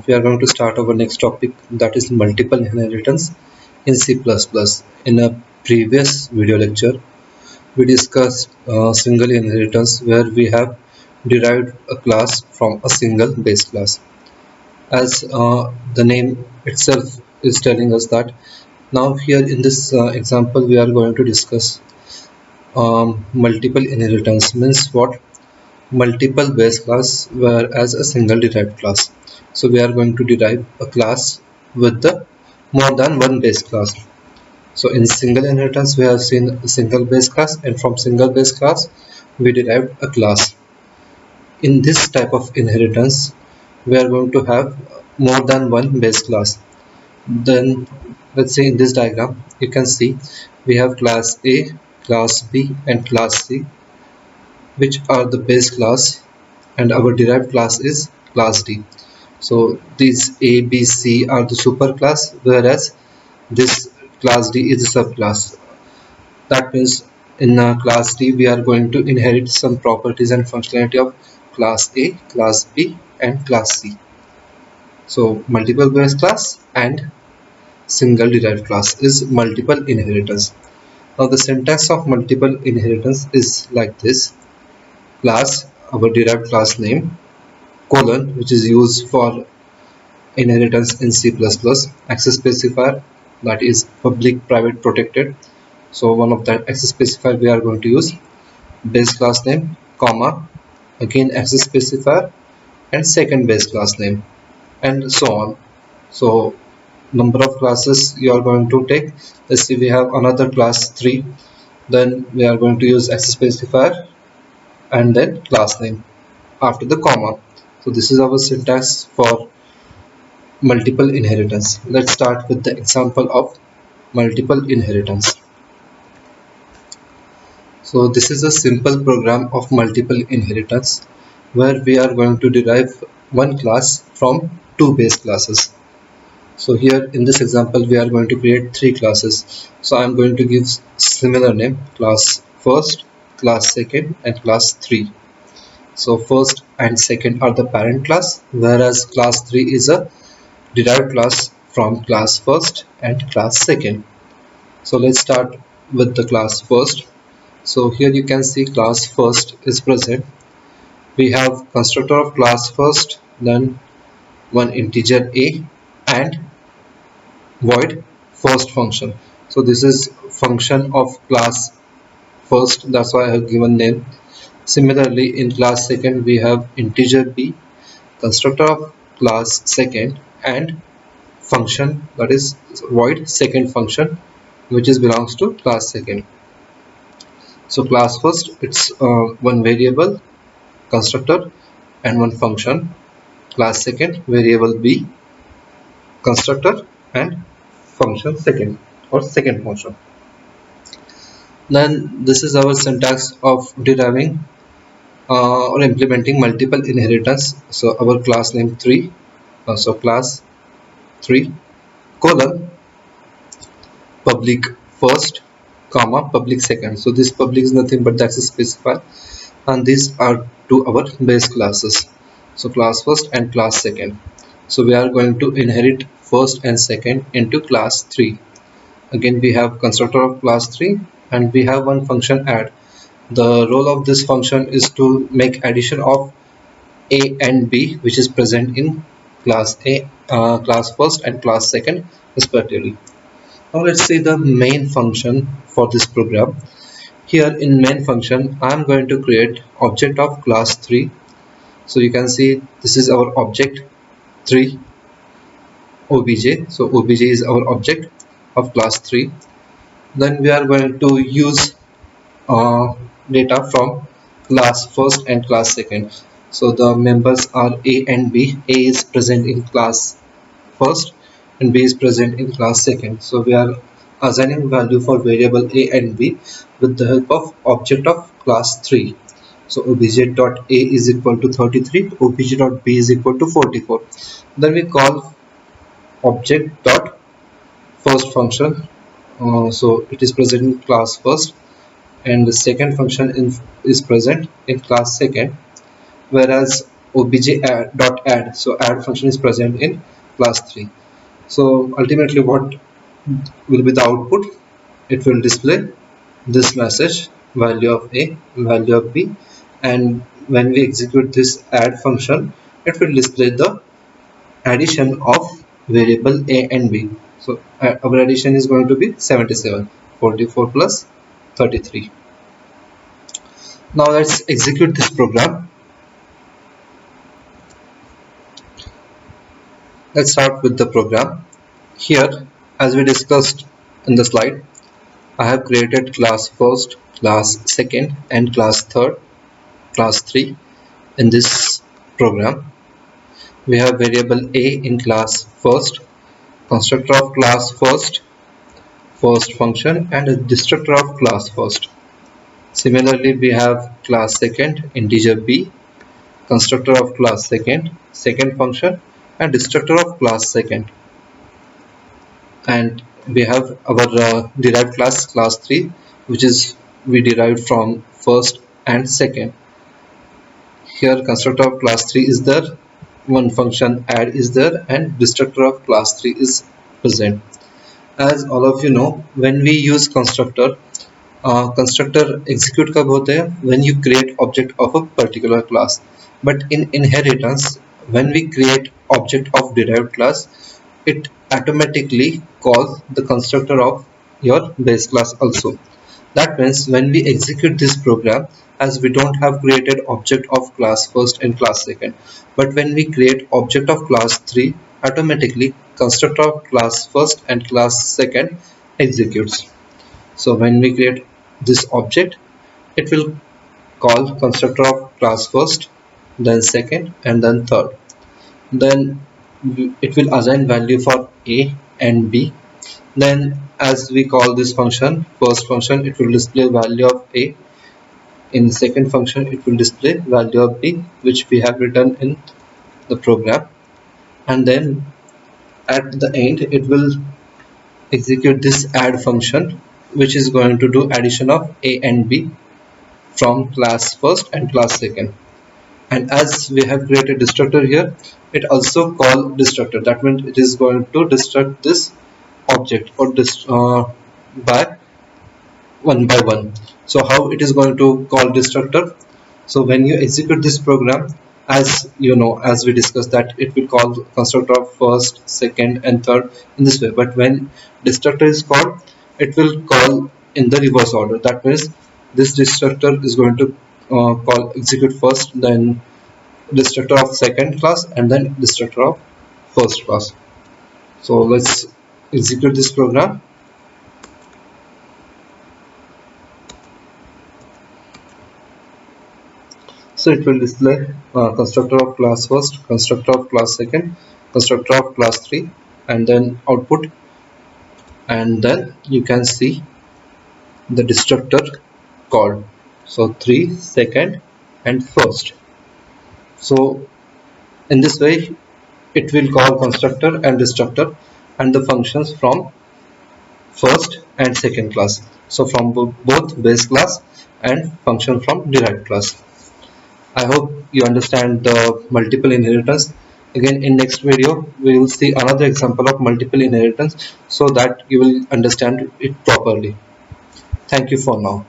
We are going to start our next topic, that is multiple inheritance in C++. In a previous video lecture, we discussed single inheritance where we have derived a class from a single base class. As the name itself is telling us that, now here in this example we are going to discuss multiple inheritance. Means what? Multiple base class whereas a single derived class. So we are going to derive a class with the more than one base class. So in single inheritance we have seen a single base class, and from single base class we derived a class. In this type of inheritance we are going to have more than one base class. Then let's say in this diagram you can see we have class A, class B and class C, which are the base class, and our derived class is class D. So these A, B, C are the superclass, whereas this class D is a subclass. That means in class D we are going to inherit some properties and functionality of class A, class B and class C. So multiple base class and single derived class is multiple inheritance. Now the syntax of multiple inheritance is like this: class, our derived class name, colon, which is used for inheritance in C++, access specifier, that is public private protected. So one of that access specifier we are going to use, base class name, comma, again access specifier and second base class name, and so on. So number of classes you are going to take. Let's see, we have another class 3, then we are going to use access specifier and then class name after the comma. So this is our syntax for multiple inheritance. Let's start with the example of multiple inheritance. So this is a simple program of multiple inheritance where we are going to derive one class from two base classes. So here in this example we are going to create three classes. So I am going to give similar name, class first, class second and class 3. So first and second are the parent class, whereas class 3 is a derived class from class first and class second. So let's start with the class first. So here you can see class first is present. We have constructor of class first, then one integer a and void first function. So this is function of class first, that's why I have given name. Similarly in class second we have integer b, constructor of class second and function, that is void second function, which is belongs to class second. So class first, it's one variable constructor and one function. Class second, variable b, constructor and function second or second function. Then this is our syntax of deriving or implementing multiple inheritance. So our class name 3, so class 3 colon public first comma public second. So this public is nothing but the access specifier, and these are two our base classes, so class first and class second. So we are going to inherit first and second into class 3. Again we have constructor of class 3 and we have one function add. The role of this function is to make addition of a and b, which is present in class a, class first and class second respectively. Now let's see the main function for this program. Here in main function I am going to create object of class 3. So you can see this is our object 3 obj. So obj is our object of class 3. Then we are going to use data from class first and class second. So the members are a and b. A is present in class first and b is present in class second. So we are assigning value for variable a and b with the help of object of class 3. So obj.a is equal to 33, obj.b is equal to 44. Then we call object dot first function. So it is present in class first, and the second function is present in class second, whereas obj dot add. So add function is present in class 3. So ultimately what will be the output? It will display this message, value of a, value of b, and when we execute this add function, it will display the addition of variable a and b. So our addition is going to be 77, 44 plus 33. Now let's execute this program. Let's start with the program. Here, as we discussed in the slide, I have created class first, class second, and class third, class 3 in this program. We have variable a in class first, constructor of class first, first function, and a destructor of class first. Similarly, we have class second, integer b, constructor of class second, second function, and destructor of class second. And we have our derived class 3, which is we derived from first and second. Here constructor of class 3 is there, one function add is there, and destructor of class 3 is present. As all of you know, when we use constructor, constructor execute कब होते हैं? When you create object of a particular class. But in inheritance, when we create object of derived class, it automatically calls the constructor of your base class also. That means when we execute this program, as we don't have created object of class first and class second, but when we create object of class 3, automatically constructor of class first and class second executes. So when we create this object, it will call constructor of class first, then second, and then third. Then it will assign value for a and b. Then as we call this function first function, it will display value of a. In second function, it will display value of b, which we have written in the program. And then at the end, it will execute this add function, which is going to do addition of a and b from class first and class second. And as we have created destructor here, it also call destructor. That means it is going to destruct this object or by one by one. So how it is going to call destructor? So when you execute this program, as you know, as we discussed, that it will call constructor of first, second, and third in this way. But when destructor is called, it will call in the reverse order. That means this destructor is going to call execute first, then destructor of second class, and then destructor of first class. So let's execute this program. So it will display constructor of class first, constructor of class second, constructor of class 3, and then output. And then you can see the destructor called. So 3, second, and first. So in this way, it will call constructor and destructor and the functions from first and second class. So from both base class and function from derived class. I hope you understand the multiple inheritance. Again, in next video, we will see another example of multiple inheritance so that you will understand it properly. Thank you for now.